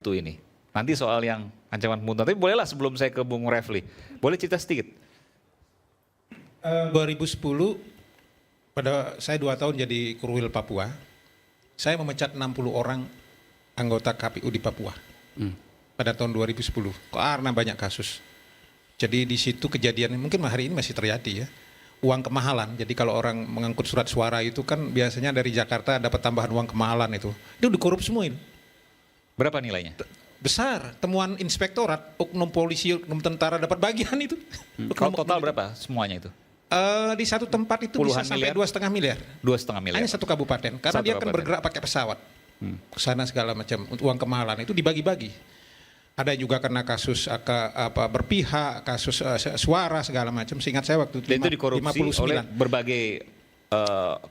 Itu ini. Nanti soal yang ancaman pembunuhan. Tapi bolehlah sebelum saya ke Bung Refli. Boleh cerita sedikit? 2010 pada saya 2 tahun jadi Krwil Papua. Saya memecat 60 orang anggota KPU di Papua. Pada tahun 2010 karena banyak kasus. Jadi di situ kejadian mungkin hari ini masih terjadi ya. Uang kemahalan. Jadi kalau orang mengangkut surat suara itu kan biasanya dari Jakarta dapat tambahan uang kemahalan itu. Itu dikorup semua ini. Berapa nilainya? Besar. Temuan inspektorat, oknum polisi, oknum tentara dapat bagian itu. Kalau total berapa semuanya itu? Di satu tempat itu Puluhan bisa sampai miliar? 2,5 miliar. 2,5 miliar. Hanya satu kabupaten. Karena Satu dia kan kabupaten. bergerak pakai pesawat. Ke sana segala macam. Uang kemahalan itu dibagi-bagi. Ada juga karena kasus berpihak, kasus suara segala macam. Seingat saya waktu itu Dan itu dikorupsi 59. oleh berbagai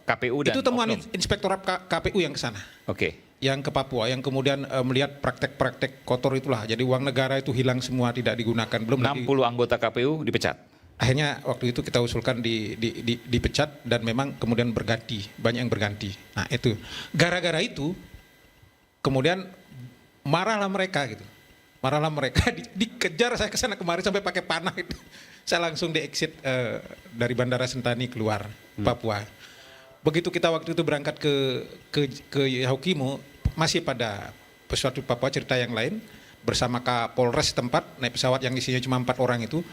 KPU dan Itu temuan oknum. inspektorat KPU yang ke sana. Oke. Yang ke Papua, yang kemudian melihat praktek-praktek kotor itulah. Jadi uang negara itu hilang semua, tidak digunakan. Belum 60 lagi. anggota KPU dipecat. Akhirnya waktu itu kita usulkan dipecat dan memang kemudian berganti, banyak yang berganti. Nah itu, gara-gara itu kemudian marahlah mereka gitu. Marahlah mereka, dikejar saya ke sana kemarin sampai pakai panah itu. Saya langsung di-exit dari Bandara Sentani keluar Papua. Begitu kita waktu itu berangkat ke Yahukimo, masih pada pesawat di Papua cerita yang lain, bersama Kapolres tempat, naik pesawat yang isinya cuma 4 orang itu.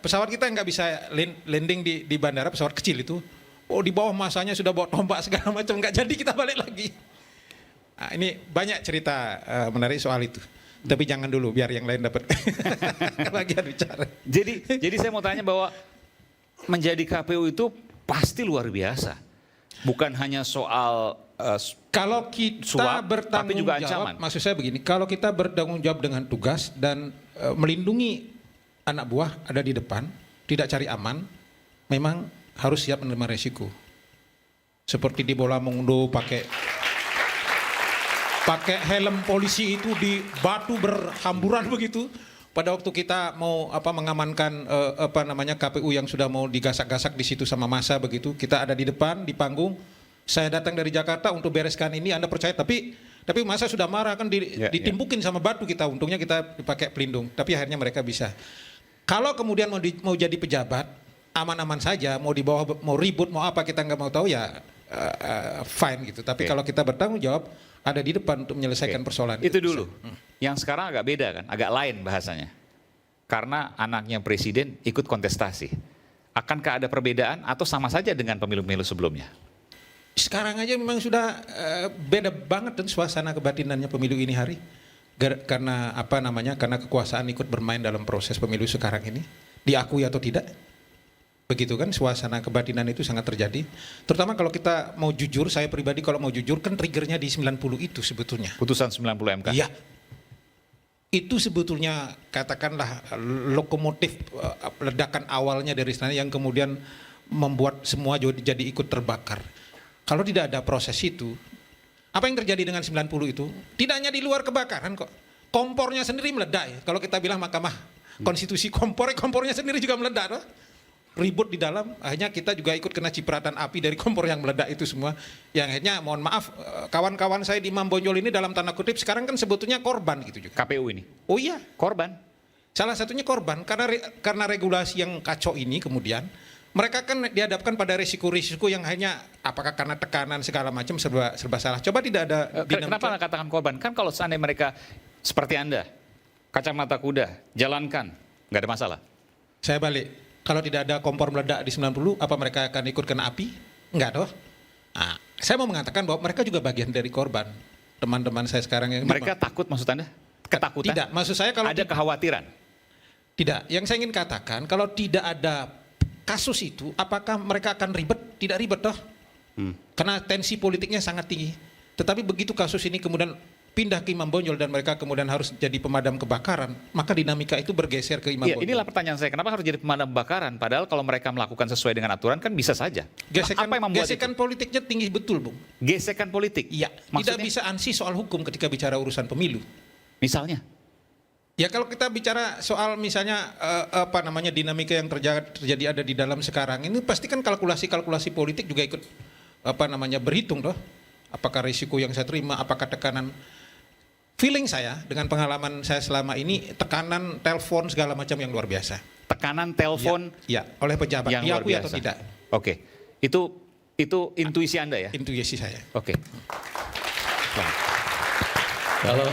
Pesawat kita nggak bisa landing di bandara, pesawat kecil itu. Oh di bawah masanya sudah bawa tombak segala macam, nggak jadi kita balik lagi. Nah, ini banyak cerita menarik soal itu. Tapi jangan dulu, biar yang lain dapat bagian bicara. Jadi saya mau tanya bahwa menjadi KPU itu pasti luar biasa. Bukan hanya soal Kalau kita suap, tapi juga bertanggung ancaman. jawab, maksud saya begini, kalau kita bertanggung jawab dengan tugas dan melindungi anak buah ada di depan, tidak cari aman, memang harus siap menerima resiko. Seperti di Bola Mungdo pakai helm polisi itu di batu berhamburan begitu. Pada waktu kita mau mengamankan KPU yang sudah mau digasak-gasak di situ sama massa begitu, kita ada di depan di panggung. Saya datang dari Jakarta untuk bereskan ini, Anda percaya? Tapi massa sudah marah kan ditimpukin sama batu kita. Untungnya kita dipakai pelindung. Tapi akhirnya mereka bisa. Kalau kemudian mau jadi pejabat, aman-aman saja. Mau di bawah, mau ribut, mau apa kita nggak mau tahu ya fine gitu. Tapi kalau kita bertanggung jawab, ada di depan untuk menyelesaikan persoalan itu dulu. Yang sekarang agak beda kan, agak lain bahasanya. Karena anaknya presiden ikut kontestasi. Akankah ada perbedaan atau sama saja dengan pemilu-pemilu sebelumnya? Sekarang aja memang sudah beda banget dan suasana kebatinannya pemilu ini hari. Karena karena kekuasaan ikut bermain dalam proses pemilu sekarang ini. Diakui atau tidak. Begitu kan, suasana kebatinan itu sangat terjadi. Terutama kalau kita mau jujur, saya pribadi kalau mau jujur kan triggernya di 90 itu sebetulnya. Putusan 90 MK? Iya. Itu sebetulnya katakanlah lokomotif ledakan awalnya dari sana yang kemudian membuat semua jadi ikut terbakar. Kalau tidak ada proses itu, apa yang terjadi dengan 90 itu? Tidak hanya di luar kebakaran kok. Kompornya sendiri meledak ya. Kalau kita bilang Mahkamah Konstitusi kompornya sendiri juga meledak loh. Ribut di dalam, akhirnya kita juga ikut kena cipratan api dari kompor yang meledak itu semua. Yang akhirnya mohon maaf, kawan-kawan saya di Mambonjol ini dalam tanda kutip sekarang kan sebetulnya korban gitu juga. KPU ini? Oh iya, Korban? salah satunya korban karena regulasi yang kacau ini kemudian mereka kan dihadapkan pada risiko-risiko yang hanya apakah karena tekanan segala macam serba salah. Coba tidak ada Kenapa nggak katakan korban? Kan kalau seandainya mereka seperti Anda, kacamata kuda, jalankan, nggak ada masalah. Saya balik. Kalau tidak ada kompor meledak di 90, apa mereka akan ikut kena api? Enggak toh. Nah, saya mau mengatakan bahwa mereka juga bagian dari korban. Teman-teman saya sekarang yang Mereka takut maksud Anda? Ketakutan? Tidak, maksud saya kalau ada kekhawatiran? tidak. Yang saya ingin katakan, kalau tidak ada kasus itu, apakah mereka akan ribet? Tidak ribet toh. Karena tensi politiknya sangat tinggi. Tetapi begitu kasus ini kemudian pindah ke Imam Bonjol dan mereka kemudian harus jadi pemadam kebakaran, maka dinamika itu bergeser ke Imam Bonjol. Inilah pertanyaan saya, kenapa harus jadi pemadam kebakaran? Padahal kalau mereka melakukan sesuai dengan aturan kan bisa saja. Gesekan, Apa yang membuat gesekan politiknya tinggi betul, Bung. Gesekan politik? Iya, Maksudnya? tidak bisa ansih soal hukum ketika bicara urusan pemilu. Misalnya? Ya kalau kita bicara soal misalnya dinamika yang terjadi ada di dalam sekarang ini pasti kan kalkulasi politik juga ikut berhitung toh. Apakah risiko yang saya terima, apakah tekanan feeling saya dengan pengalaman saya selama ini, tekanan telepon segala macam yang luar biasa. Tekanan telepon Ya, oleh pejabat. yang luar Diakui biasa. atau tidak? Oke, itu intuisi Anda ya? Intuisi saya. Oke. Kalau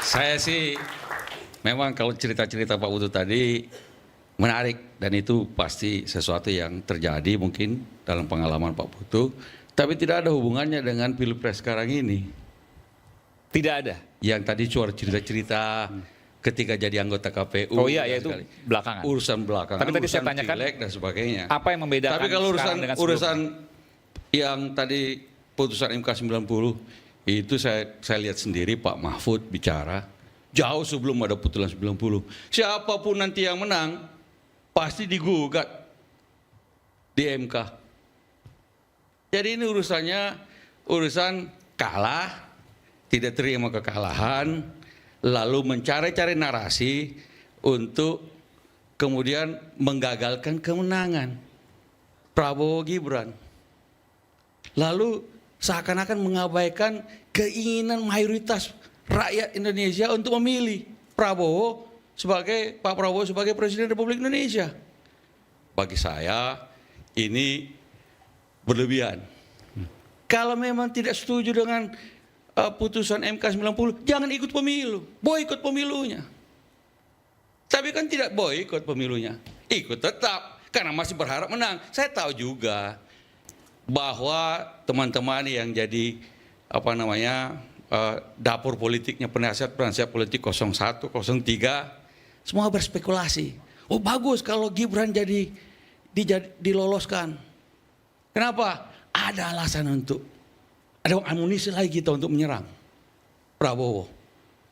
saya sih memang kalau cerita-cerita Pak Putu tadi menarik dan itu pasti sesuatu yang terjadi mungkin dalam pengalaman Pak Putu, tapi tidak ada hubungannya dengan Pilpres sekarang ini. Tidak ada. Yang tadi suara cerita-cerita ketika jadi anggota KPU. Oh iya, dan ya itu sekali. belakangan. Urusan belakangan. Tapi tadi saya urusan tanyakan, pileg dan sebagainya. Apa yang membedakan Tapi kalau sekarang dengan sebelumnya? urusan yang tadi putusan MK 90 itu saya lihat sendiri Pak Mahfud bicara jauh sebelum ada putusan 90. Siapapun nanti yang menang pasti digugat di MK. Jadi ini urusan kalah, tidak terima kekalahan, lalu mencari-cari narasi untuk kemudian menggagalkan kemenangan Prabowo Gibran. Lalu seakan-akan mengabaikan keinginan mayoritas rakyat Indonesia untuk memilih Pak Prabowo sebagai Presiden Republik Indonesia. Bagi saya ini berlebihan. Kalau memang tidak setuju dengan putusan MK 90, jangan ikut pemilu, boikot pemilunya. Tapi kan tidak boikot pemilunya, ikut tetap karena masih berharap menang. Saya tahu juga bahwa teman-teman yang jadi dapur politiknya penasihat politik 01, 03 semua berspekulasi. Oh bagus kalau Gibran diloloskan. Kenapa? Ada alasan ada amunisi lagi kita untuk menyerang Prabowo.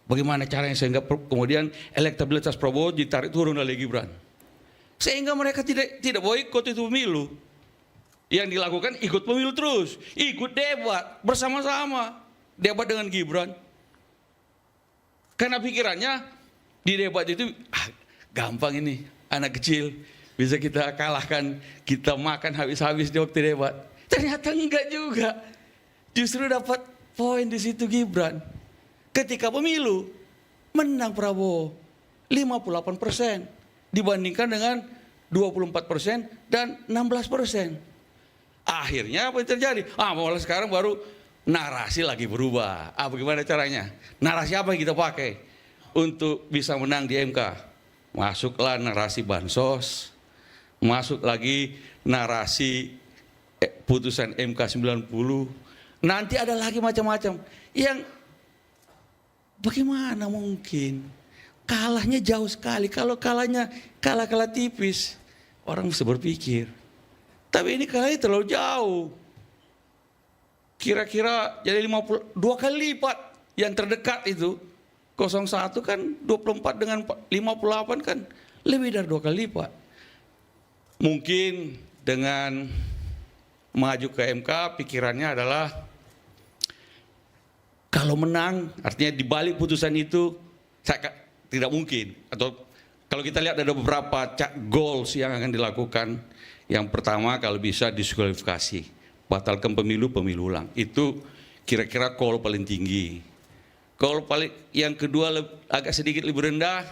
Bagaimana caranya sehingga kemudian elektabilitas Prabowo ditarik turun oleh Gibran. Sehingga mereka tidak boikot itu pemilu. Yang dilakukan ikut pemilu terus, ikut debat bersama-sama, debat dengan Gibran. Karena pikirannya di debat itu gampang ini, anak kecil bisa kita kalahkan, kita makan habis-habis di waktu debat. Ternyata enggak juga. Justru dapat poin di situ Gibran. Ketika pemilu menang Prabowo 58% dibandingkan dengan 24% dan 16%. Akhirnya apa yang terjadi? Malah sekarang baru narasi lagi berubah. Bagaimana caranya? Narasi apa yang kita pakai untuk bisa menang di MK? Masuklah narasi bansos, masuk lagi narasi putusan MK 90. Nanti ada lagi macam-macam yang bagaimana mungkin kalahnya jauh sekali. Kalau kalahnya kalah tipis, orang bisa berpikir. Tapi ini kalahnya terlalu jauh. Kira-kira jadi 2 kali lipat yang terdekat itu. 01 kan 24 dengan 58 kan lebih dari 2 kali lipat. Mungkin dengan maju ke MK pikirannya adalah kalau menang, artinya di balik putusan itu tidak mungkin. Atau kalau kita lihat ada beberapa goals yang akan dilakukan. Yang pertama kalau bisa diskualifikasi, batalkan pemilu ulang. Itu kira-kira call paling tinggi. Yang kedua agak sedikit lebih rendah,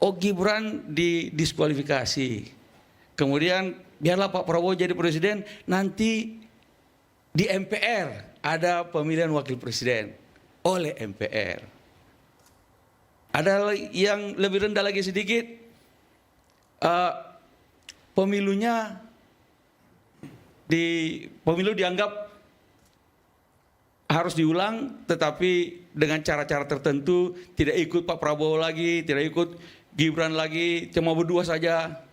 Gibran didiskualifikasi. Kemudian biarlah Pak Prabowo jadi presiden, nanti di MPR ada pemilihan wakil presiden oleh MPR. Ada yang lebih rendah lagi sedikit, pemilu dianggap harus diulang, tetapi dengan cara-cara tertentu, tidak ikut Pak Prabowo lagi, tidak ikut Gibran lagi, cuma berdua saja.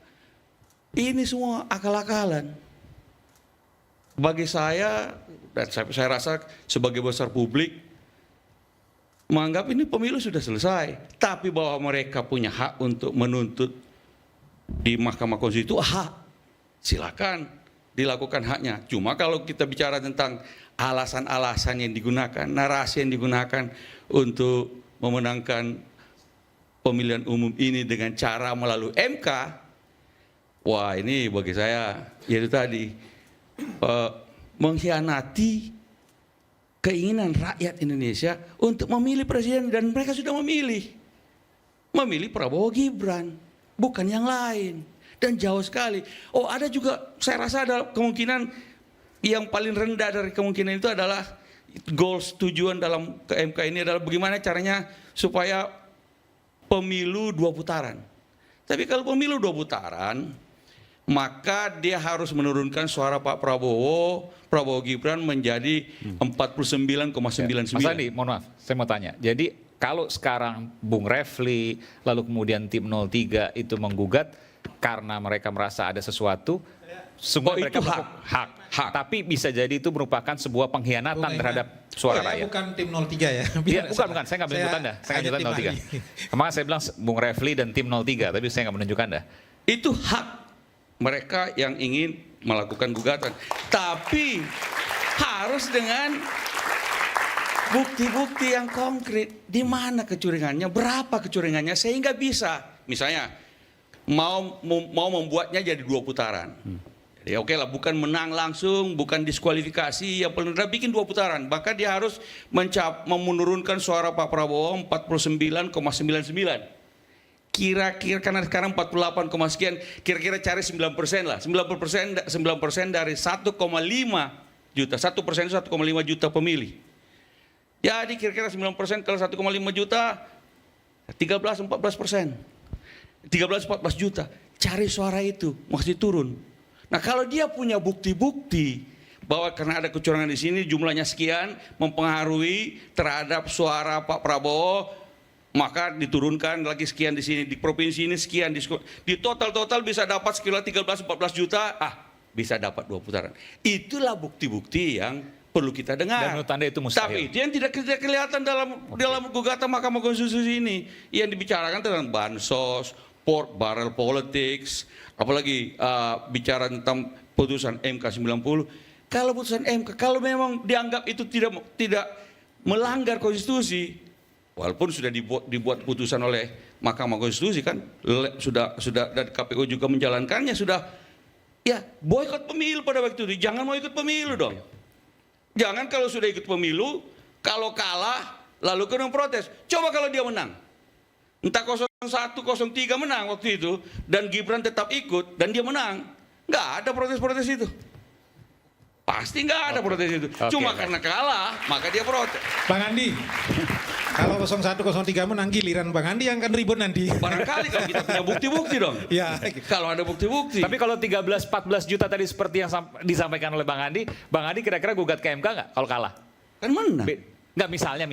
Ini semua akal-akalan. Bagi saya, dan saya rasa sebagai besar publik, menganggap ini pemilu sudah selesai. Tapi bahwa mereka punya hak untuk menuntut di Mahkamah Konstitusi, hak. Silakan dilakukan haknya. Cuma kalau kita bicara tentang alasan-alasan yang digunakan, narasi yang digunakan untuk memenangkan pemilihan umum ini dengan cara melalui MK, wah ini bagi saya yaitu tadi mengkhianati keinginan rakyat Indonesia untuk memilih presiden, dan mereka sudah memilih Prabowo Gibran, bukan yang lain, dan jauh sekali. Oh, ada juga, saya rasa ada kemungkinan yang paling rendah dari kemungkinan itu adalah goals, tujuan dalam KMK ini adalah bagaimana caranya supaya pemilu 2 putaran. Tapi kalau pemilu 2 putaran, maka dia harus menurunkan suara Pak Prabowo Gibran menjadi 49,99. Mas Andi, mohon maaf, saya mau tanya. Jadi kalau sekarang Bung Refli, lalu kemudian tim 03 itu menggugat karena mereka merasa ada sesuatu, sungguh mereka itu hak. Tapi bisa jadi itu merupakan sebuah pengkhianatan terhadap suara rakyat. Bukan tim 03 ya. Iya, bukan. Saya nggak menunjuk Anda. Saya nggak menunjuk 03. Makanya saya bilang Bung Refli dan tim 03, tapi saya nggak menunjuk Anda. Itu hak mereka yang ingin melakukan gugatan. Tapi harus dengan bukti-bukti yang konkret. Di mana kecurangannya, berapa kecurangannya, sehingga bisa. Misalnya, mau membuatnya jadi 2 putaran. Jadi oke lah, bukan menang langsung, bukan diskualifikasi, yang paling rendah bikin 2 putaran. Maka dia harus menurunkan suara Pak Prabowo 49,99. Kira-kira karena sekarang 48, sekian, kira-kira cari 9% lah. 9% dari 1,5 juta. 1% itu 1,5 juta pemilih. Jadi kira-kira 9% kalau 1,5 juta, 13-14%. 13-14 juta. Cari suara itu, mesti turun. Nah, kalau dia punya bukti-bukti bahwa karena ada kecurangan di sini jumlahnya sekian mempengaruhi terhadap suara Pak Prabowo, maka diturunkan lagi sekian di sini, di provinsi ini sekian, di total bisa dapat sekitar 13-14 juta, bisa dapat 2 putaran. Itulah bukti-bukti yang perlu kita dengar. Dan menurut Anda itu mustahil. Tapi itu yang tidak kelihatan dalam gugatan Mahkamah Konstitusi ini. Yang dibicarakan tentang bansos, port barrel politics, apalagi bicara tentang putusan MK 90. Kalau putusan MK, kalau memang dianggap itu tidak melanggar konstitusi, walaupun sudah dibuat putusan oleh Mahkamah Konstitusi kan, sudah dan KPU juga menjalankannya, sudah ya boikot pemilu pada waktu itu. Jangan mau ikut pemilu dong. Jangan kalau sudah ikut pemilu, kalau kalah lalu kena protes. Coba kalau dia menang. Entah 01, 03 menang waktu itu, dan Gibran tetap ikut dan dia menang. Nggak ada protes-protes itu. Pasti nggak ada protes itu. Cuma karena kalah, maka dia protes. Bang Andi, kalau 01, 03 menang, giliran Bang Andi yang akan ribut nanti. Barangkali kalau kita punya bukti-bukti dong. Ya. Kalau ada bukti-bukti. Tapi kalau 13-14 juta tadi seperti yang disampaikan oleh Bang Andi kira-kira gugat ke MK nggak kalau kalah? Kan menang. Nggak, misalnya.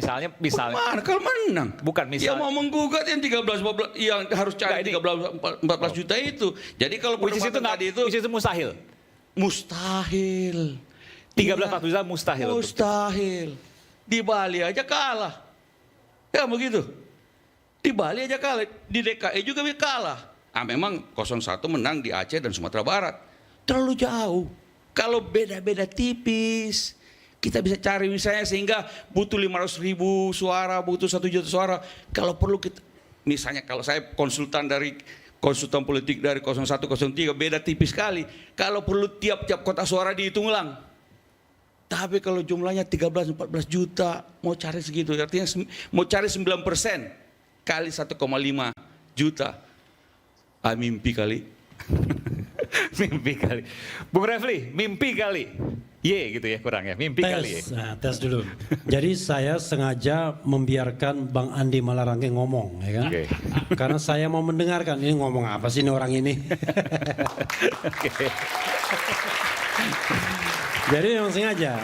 Mana kalau menang? Bukan Dia misalnya. mau menggugat yang 13-14, yang harus cari 13-14 juta itu. Jadi kalau Which is itu mustahil. Mustahil. 13-14 juta mustahil. Mustahil. Di Bali aja kalah. Ya begitu. Di Bali aja kalah. Di DKI juga kalah. Memang 01 menang di Aceh dan Sumatera Barat. Terlalu jauh. Kalau beda-beda tipis, kita bisa cari misalnya sehingga butuh 500.000 suara, butuh 1 juta suara. Kalau perlu kita, misalnya kalau saya konsultan politik dari 01, 03, beda tipis sekali. Kalau perlu tiap-tiap kotak suara dihitung ulang. Tapi kalau jumlahnya 13-14 juta, mau cari segitu, artinya mau cari 9% kali 1,5 juta. Mimpi kali. Mimpi kali. Bung Refli, mimpi kali. Ye gitu ya kurang ya, mimpi kali ya. Tes dulu. Jadi saya sengaja membiarkan Bang Andi Malarangke ngomong, ya kan? Oke. Karena saya mau mendengarkan ini ngomong apa sih ini orang ini. Oke. Jadi memang sengaja.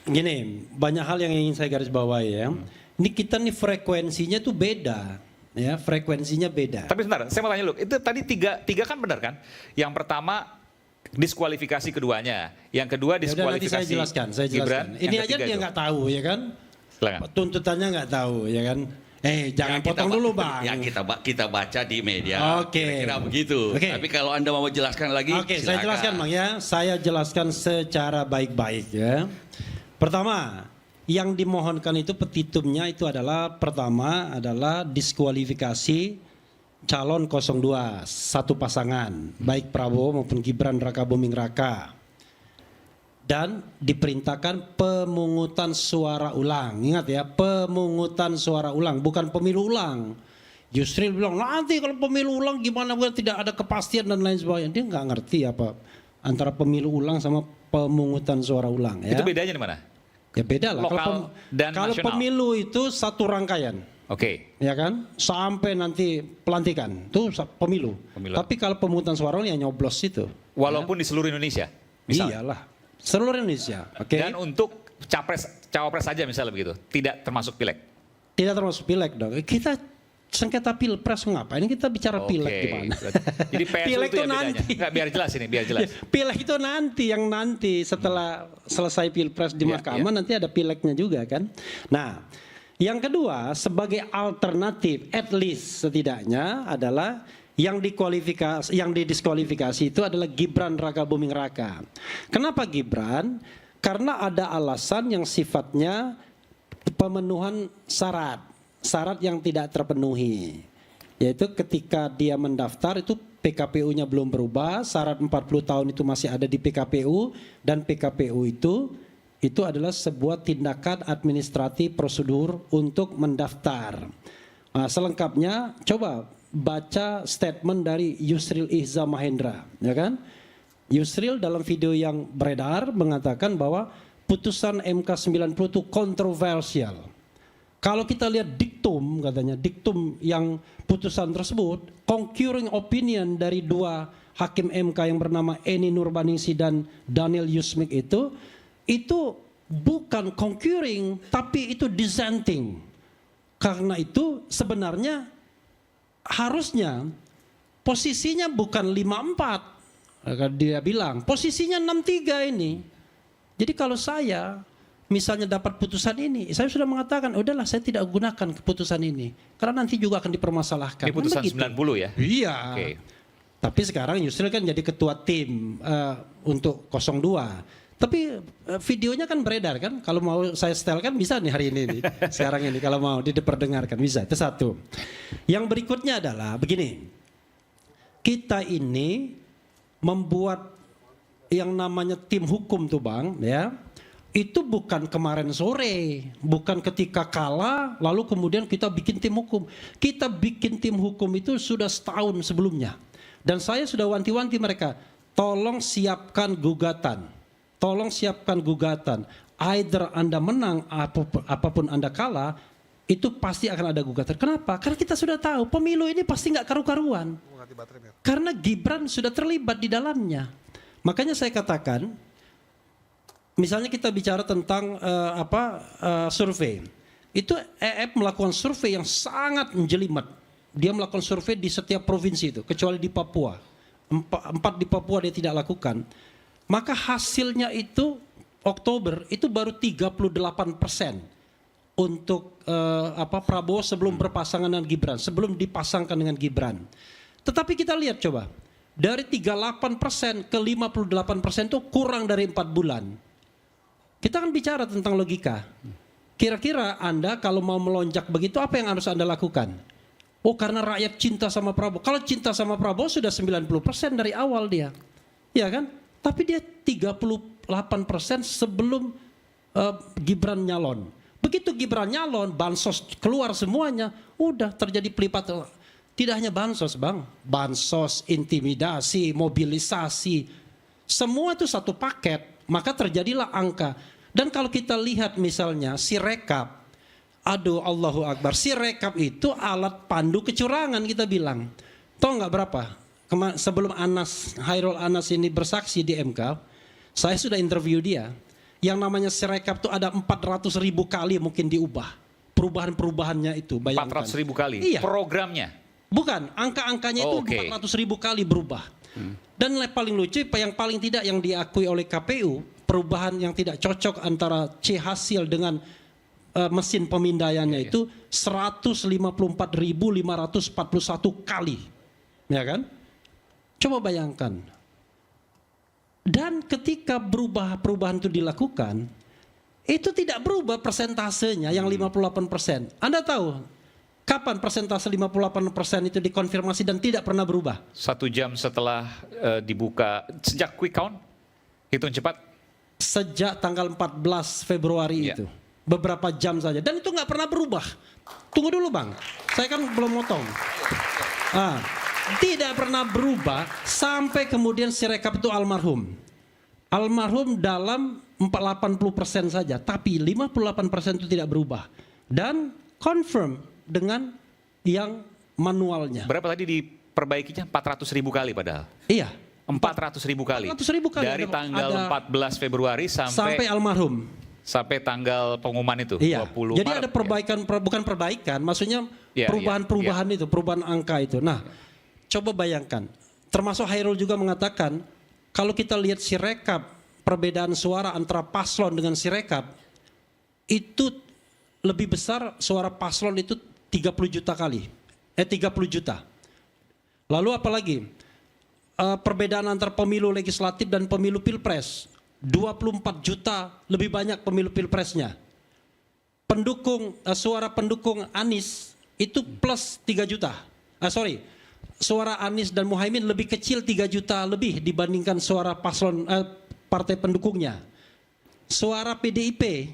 Gini, banyak hal yang ingin saya garis bawahi ya. Ini kita nih frekuensinya tuh beda. Ya, frekuensinya beda. Tapi sebentar, saya mau tanya lu, itu tadi tiga kan benar kan? Yang pertama diskualifikasi keduanya, yang kedua Ya udah, nanti diskualifikasi saya jelaskan. Gibran. Ini aja dia nggak tahu ya kan? Silakan. Tuntutannya nggak tahu ya kan? Jangan potong dulu Bang. Ya kita baca di media. Oke. Kira-kira begitu. Oke. Tapi kalau Anda mau jelaskan lagi, Oke, saya silakan. jelaskan Bang ya. Saya jelaskan secara baik-baik ya. Pertama, yang dimohonkan itu petitumnya itu adalah pertama adalah diskualifikasi calon 02 satu pasangan, baik Prabowo maupun Gibran Raka Buming Raka. dan diperintahkan pemungutan suara ulang. Ingat ya, pemungutan suara ulang, bukan pemilu ulang. Yusril bilang, nanti kalau pemilu ulang gimana, tidak ada kepastian dan lain sebagainya. Dia nggak ngerti apa antara pemilu ulang sama pemungutan suara ulang. Ya. Itu bedanya di mana? Ya beda lah. Lokal dan kalau nasional. pemilu itu satu rangkaian. Oke. Ya kan, sampai nanti pelantikan itu pemilu. Tapi kalau pemungutan suara ya nyoblos itu. Walaupun di seluruh Indonesia, misalnya. Iyalah, seluruh Indonesia. Oke. Dan untuk cawapres saja misalnya begitu, tidak termasuk pileg. Tidak termasuk pileg dong. Kita sengketa pilpres ngapain kita bicara pileg gimana? Jadi PSU pileg itu ya bedanya. nanti. Nggak, biar jelas ini, biar jelas. Pileg itu nanti setelah selesai pilpres di mahkamah nanti ada pilegnya juga kan. Nah, yang kedua sebagai alternatif at least setidaknya adalah yang didiskualifikasi itu adalah Gibran Rakabuming Raka. Kenapa Gibran? Karena ada alasan yang sifatnya pemenuhan syarat yang tidak terpenuhi. Yaitu ketika dia mendaftar itu PKPU-nya belum berubah, syarat 40 tahun itu masih ada di PKPU, dan PKPU itu adalah sebuah tindakan administratif prosedur untuk mendaftar. Nah, selengkapnya coba baca statement dari Yusril Ihza Mahendra, ya kan? Yusril dalam video yang beredar mengatakan bahwa putusan MK 90 itu kontroversial. Kalau kita lihat diktum, katanya diktum yang putusan tersebut, concurring opinion dari dua hakim MK yang bernama Eni Nurbaningsi dan Daniel Yusmik itu bukan concurring, tapi itu dissenting. Karena itu sebenarnya harusnya posisinya bukan 5-4. Dia bilang posisinya 6-3 ini. Jadi kalau saya misalnya dapat putusan ini, saya sudah mengatakan udahlah saya tidak gunakan keputusan ini karena nanti juga akan dipermasalahkan. Ini putusan 90 ya? Iya. Oke. Tapi sekarang Yusril kan jadi ketua tim untuk 02. Tapi videonya kan beredar kan, kalau mau saya setelkan bisa nih hari ini nih. Sekarang ini kalau mau diperdengarkan bisa. Itu satu. Yang berikutnya adalah begini. Kita ini membuat yang namanya tim hukum tuh Bang, ya. Itu bukan kemarin sore, bukan ketika kalah lalu kemudian kita bikin tim hukum. Kita bikin tim hukum itu sudah setahun sebelumnya. Dan saya sudah wanti-wanti mereka, tolong siapkan gugatan. Tolong siapkan gugatan. Either Anda menang apapun Anda kalah, itu pasti akan ada gugatan. Kenapa? Karena kita sudah tahu pemilu ini pasti nggak karu-karuan. Karena Gibran sudah terlibat di dalamnya. Makanya saya katakan, misalnya kita bicara tentang survei. Itu EF melakukan survei yang sangat menjelimet. Dia melakukan survei di setiap provinsi itu, kecuali di Papua. 4 di Papua dia tidak lakukan. Maka hasilnya itu Oktober itu baru 38% untuk Prabowo sebelum berpasangan dengan Gibran, sebelum dipasangkan dengan Gibran. Tetapi kita lihat coba, dari 38% ke 58% itu kurang dari 4 bulan. Kita kan bicara tentang logika. Kira-kira Anda kalau mau melonjak begitu apa yang harus Anda lakukan? Oh, karena rakyat cinta sama Prabowo. Kalau cinta sama Prabowo sudah 90% dari awal dia. Ya kan? Tapi dia 38% sebelum Gibran nyalon. Begitu Gibran nyalon, bansos keluar semuanya, udah terjadi pelipatan. Tidak hanya bansos Bang, bansos, intimidasi, mobilisasi, semua itu satu paket, maka terjadilah angka. Dan kalau kita lihat misalnya Sirekap, aduh Allahu Akbar, Sirekap itu alat pandu kecurangan kita bilang. Tahu nggak berapa? Sebelum Hairul Anas ini bersaksi di MK, saya sudah interview dia. Yang namanya Sirekap itu ada 400.000 kali mungkin diubah. Perubahan-perubahannya itu, bayangkan. 400.000 kali? Iya. Programnya? Bukan, angka-angkanya itu 400.000 kali berubah. Dan paling lucu, yang paling tidak yang diakui oleh KPU, perubahan yang tidak cocok antara C hasil dengan mesin pemindaiannya itu 154.541 kali. Ya kan? Coba bayangkan. Dan ketika perubahan itu dilakukan, itu tidak berubah persentasenya yang 58%. Anda tahu kapan persentase 58% itu dikonfirmasi dan tidak pernah berubah? 1 jam setelah dibuka, sejak quick count, hitung cepat. sejak tanggal 14 Februari itu. Beberapa jam saja. Dan itu nggak pernah berubah. Tunggu dulu Bang, saya kan belum motong. Tidak pernah berubah sampai kemudian Sirekap itu almarhum. Almarhum dalam 80% saja, tapi 58% itu tidak berubah. Dan confirm dengan yang manualnya. Berapa tadi diperbaikinya? 400.000 kali padahal. Iya. 400.000 kali. 400.000 kali. Dari tanggal 14 Februari sampai almarhum. Sampai tanggal pengumuman itu. Iya. 20 Jadi Maret, ada perbaikan, bukan perbaikan, maksudnya Iya, perubahan-perubahan itu, perubahan angka itu. Nah, coba bayangkan. Termasuk Hairul juga mengatakan, kalau kita lihat Sirekap, perbedaan suara antara paslon dengan Sirekap, itu lebih besar suara paslon itu 30 juta kali. 30 juta. Lalu apalagi? Perbedaan antara pemilu legislatif dan pemilu pilpres. 24 juta lebih banyak pemilu pilpresnya. Suara pendukung Anies itu plus 3 juta. Suara Anies dan Muhaimin lebih kecil 3 juta lebih dibandingkan suara paslon partai pendukungnya. Suara PDIP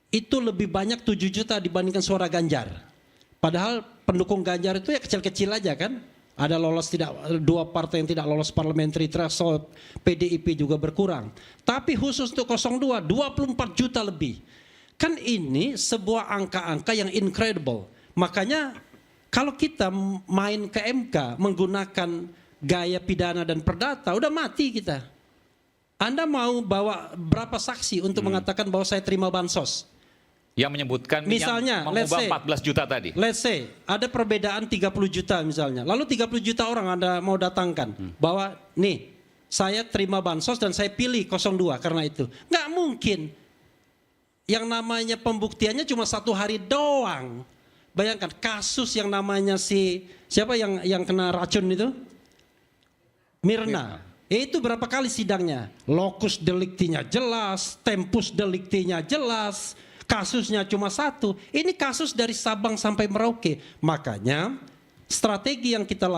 itu lebih banyak 7 juta dibandingkan suara Ganjar. Padahal pendukung Ganjar itu ya kecil-kecil aja kan. Ada lolos dua partai yang tidak lolos parliamentary threshold, PDIP juga berkurang. Tapi khusus untuk 02, 24 juta lebih. Kan ini sebuah angka-angka yang incredible. Makanya kalau kita main ke MK menggunakan gaya pidana dan perdata, udah mati kita. Anda mau bawa berapa saksi untuk mengatakan bahwa saya terima bansos? yang menyebutkan misalnya, yang mengubah 14 juta tadi. Let's say ada perbedaan 30 juta misalnya. Lalu 30 juta orang Anda mau datangkan bahwa nih saya terima bansos dan saya pilih 02 karena itu. Nggak mungkin. Yang namanya pembuktiannya cuma 1 hari doang. Bayangkan kasus yang namanya siapa yang kena racun itu? Mirna. Itu berapa kali sidangnya? Locus delictinya jelas, tempus delictinya jelas, kasusnya cuma 1. Ini kasus dari Sabang sampai Merauke. Makanya strategi yang kita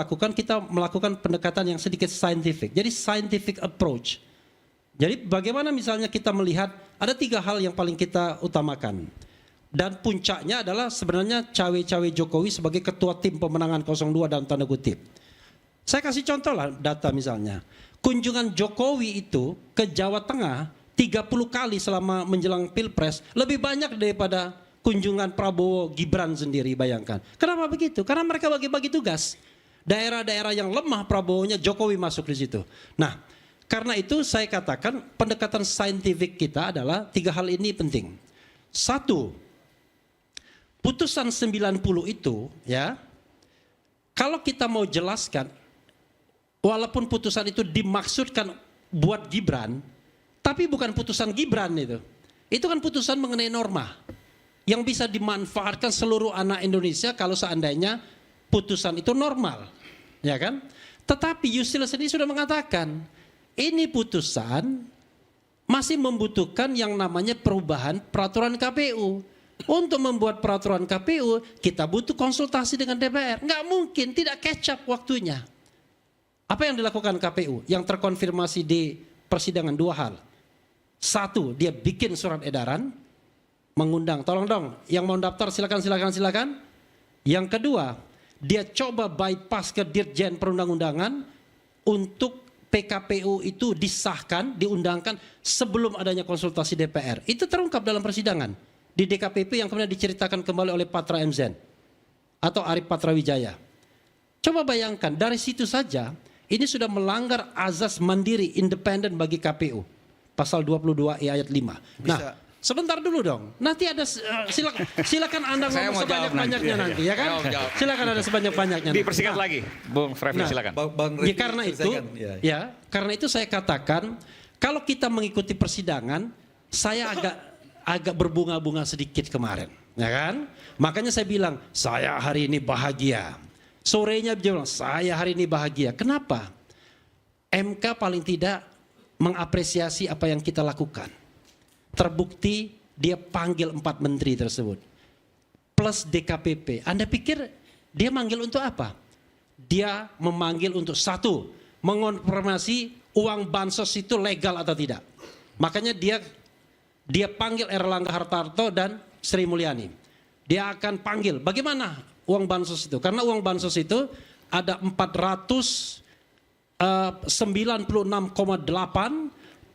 melakukan pendekatan yang sedikit scientific. Jadi scientific approach. Jadi bagaimana misalnya kita melihat ada 3 hal yang paling kita utamakan. Dan puncaknya adalah sebenarnya cawe-cawe Jokowi sebagai ketua tim pemenangan 02 dalam tanda kutip. Saya kasih contoh lah data misalnya. Kunjungan Jokowi itu ke Jawa Tengah 30 kali selama menjelang Pilpres lebih banyak daripada kunjungan Prabowo Gibran sendiri, bayangkan. Kenapa begitu? Karena mereka bagi-bagi tugas. Daerah-daerah yang lemah Prabowo-nya Jokowi masuk di situ. Nah, karena itu saya katakan pendekatan saintifik kita adalah 3 hal ini penting. 1, putusan 90 itu ya, kalau kita mau jelaskan, walaupun putusan itu dimaksudkan buat Gibran, tapi bukan putusan Gibran itu. Itu kan putusan mengenai norma yang bisa dimanfaatkan seluruh anak Indonesia kalau seandainya putusan itu normal, ya kan? Tetapi Yusril sendiri sudah mengatakan, ini putusan masih membutuhkan yang namanya perubahan peraturan KPU. Untuk membuat peraturan KPU, kita butuh konsultasi dengan DPR. Nggak mungkin, tidak catch up waktunya. Apa yang dilakukan KPU yang terkonfirmasi di persidangan? 2 hal. 1, dia bikin surat edaran, mengundang, tolong dong, yang mau daftar silakan. Yang kedua, dia coba bypass ke Dirjen Perundang-undangan untuk PKPU itu disahkan, diundangkan sebelum adanya konsultasi DPR. Itu terungkap dalam persidangan di DKPP yang kemudian diceritakan kembali oleh Patra MZ atau Arif Patrawijaya. Coba bayangkan, dari situ saja ini sudah melanggar azas mandiri independen bagi KPU. Pasal 22E ayat 5. Nah, sebentar dulu dong. Nanti ada silakan Anda ngomong sebanyak-banyaknya nanti, ya kan? Silakan ada sebanyak-banyaknya. Dipersingkat lagi, Bung Refli, silakan. Ya, karena itu saya katakan kalau kita mengikuti persidangan, saya agak berbunga-bunga sedikit kemarin, ya kan? Makanya saya bilang, saya hari ini bahagia. Sorenya dia bilang, saya hari ini bahagia. Kenapa? MK paling tidak mengapresiasi apa yang kita lakukan. Terbukti dia panggil 4 menteri tersebut. Plus DKPP. Anda pikir dia manggil untuk apa? Dia memanggil untuk 1, mengonfirmasi uang bansos itu legal atau tidak. Makanya dia panggil Erlangga Hartarto dan Sri Mulyani. Dia akan panggil bagaimana uang bansos itu. Karena uang bansos itu ada 496,8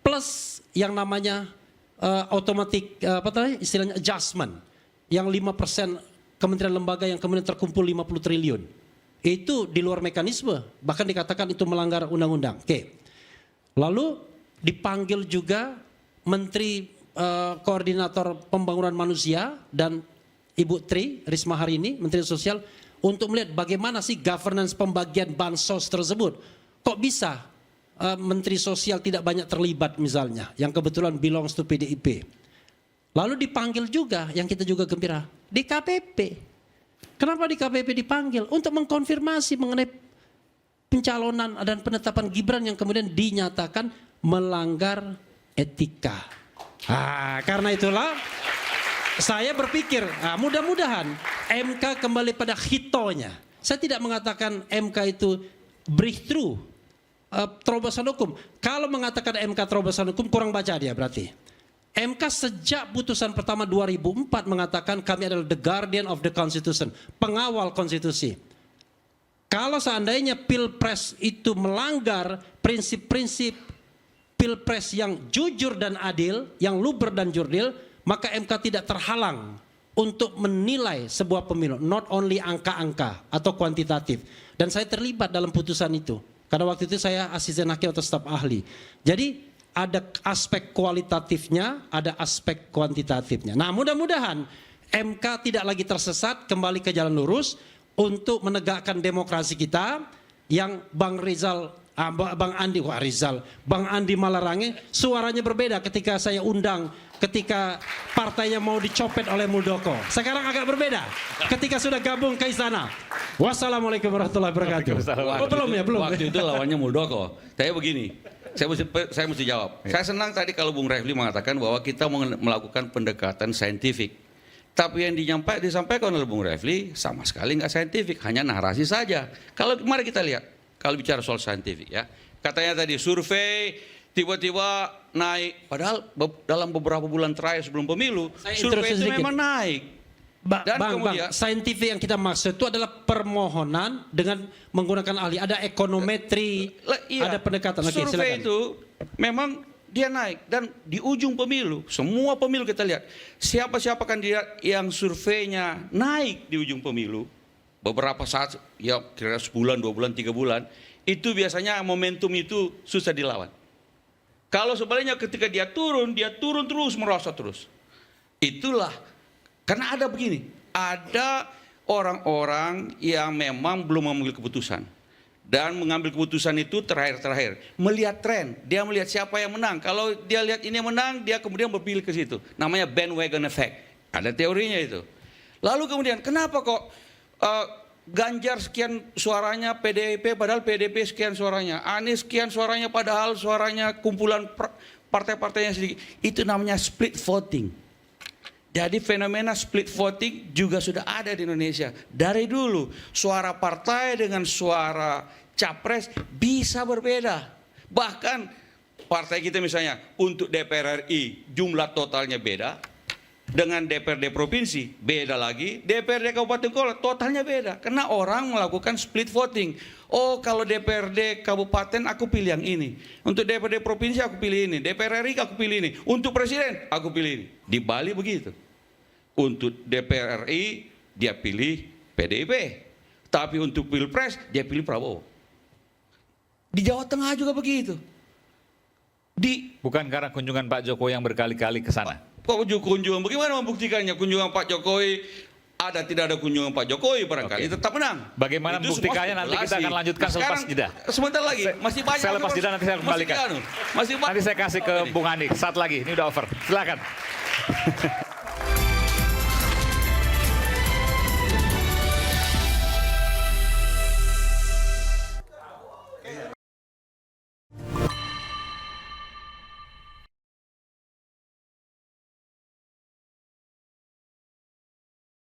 plus yang namanya automatic istilahnya adjustment yang 5% kementerian lembaga yang kemudian terkumpul 50 triliun. Itu di luar mekanisme, bahkan dikatakan itu melanggar undang-undang. Oke. Lalu dipanggil juga Menteri Koordinator Pembangunan Manusia dan Ibu Tri Risma hari ini, Menteri Sosial, untuk melihat bagaimana sih governance pembagian bansos tersebut. Kok bisa Menteri Sosial tidak banyak terlibat misalnya, yang kebetulan belongs to PDIP. Lalu dipanggil juga, yang kita juga gembira, di KPP. Kenapa di KPP dipanggil? Untuk mengkonfirmasi mengenai pencalonan dan penetapan Gibran yang kemudian dinyatakan melanggar etika. Karena itulah saya berpikir, mudah-mudahan MK kembali pada hitonya. Saya tidak mengatakan MK itu breakthrough, terobosan hukum. Kalau mengatakan MK terobosan hukum, kurang baca dia berarti. MK sejak putusan pertama 2004 mengatakan kami adalah the guardian of the constitution, pengawal konstitusi. Kalau seandainya Pilpres itu melanggar prinsip-prinsip Pilpres yang jujur dan adil, yang luber dan jurdil, maka MK tidak terhalang untuk menilai sebuah pemilu, not only angka-angka atau kuantitatif. Dan saya terlibat dalam putusan itu, karena waktu itu saya asisten hakim atau staf ahli. Jadi ada aspek kualitatifnya, ada aspek kuantitatifnya. Nah, mudah-mudahan MK tidak lagi tersesat, kembali ke jalan lurus untuk menegakkan demokrasi kita yang Bang Andi Malarange suaranya berbeda ketika saya undang, ketika partainya mau dicopet oleh Muldoko. Sekarang agak berbeda ketika sudah gabung ke istana. Wassalamualaikum warahmatullahi wabarakatuh. Belum. Waktu itu lawannya Muldoko. Tapi begini, saya mesti jawab. Saya senang tadi kalau Bung Refli mengatakan bahwa kita mau melakukan pendekatan saintifik. Tapi yang disampaikan oleh Bung Refli sama sekali nggak saintifik, hanya narasi saja. Kalau mari kita lihat, kalau bicara soal saintifik ya, katanya tadi survei tiba-tiba naik, padahal dalam beberapa bulan terakhir sebelum pemilu, survei itu memang naik. Bang, saintifik yang kita maksud itu adalah permohonan dengan menggunakan ahli. Ada ekonometri, ada pendekatan. Survei itu memang dia naik, dan di ujung pemilu, semua pemilu kita lihat, siapa-siapa kandidat yang surveinya naik di ujung pemilu, beberapa saat, ya kira-kira sebulan, 2 bulan, 3 bulan, itu biasanya momentum itu susah dilawan. Kalau sebaliknya ketika dia turun terus, merosot terus. Itulah, karena ada begini, ada orang-orang yang memang belum mengambil keputusan. Dan mengambil keputusan itu terakhir-terakhir. Melihat tren, dia melihat siapa yang menang. Kalau dia lihat ini yang menang, dia kemudian berpilih ke situ. Namanya bandwagon effect. Ada teorinya itu. Lalu kemudian, kenapa kok Ganjar sekian suaranya PDIP, padahal PDIP sekian suaranya. Anies sekian suaranya, padahal suaranya kumpulan partai-partainya sedikit. Itu namanya split voting. Jadi fenomena split voting juga sudah ada di Indonesia. Dari dulu suara partai dengan suara capres bisa berbeda. Bahkan partai kita misalnya untuk DPR RI jumlah totalnya beda. Dengan DPRD provinsi beda lagi. DPRD kabupaten kota totalnya beda. Karena orang melakukan split voting. Oh, kalau DPRD kabupaten aku pilih yang ini. Untuk DPRD provinsi aku pilih ini. DPR RI aku pilih ini. Untuk presiden aku pilih ini. Di Bali begitu. Untuk DPR RI dia pilih PDIP, tapi untuk Pilpres dia pilih Prabowo. Di Jawa Tengah juga begitu. Bukan karena kunjungan Pak Jokowi yang berkali-kali ke sana. Kok kunjungan? Bagaimana membuktikannya kunjungan Pak Jokowi? Tidak ada kunjungan Pak Jokowi barangkali tetap menang. Bagaimana membuktikannya nanti kita akan lanjutkan selepas jeda. Sebentar lagi, masih banyak. Saya lepas jeda nanti saya kembalikan. Nanti saya kasih ke Bung Andi. Saat lagi, ini udah over. Silakan.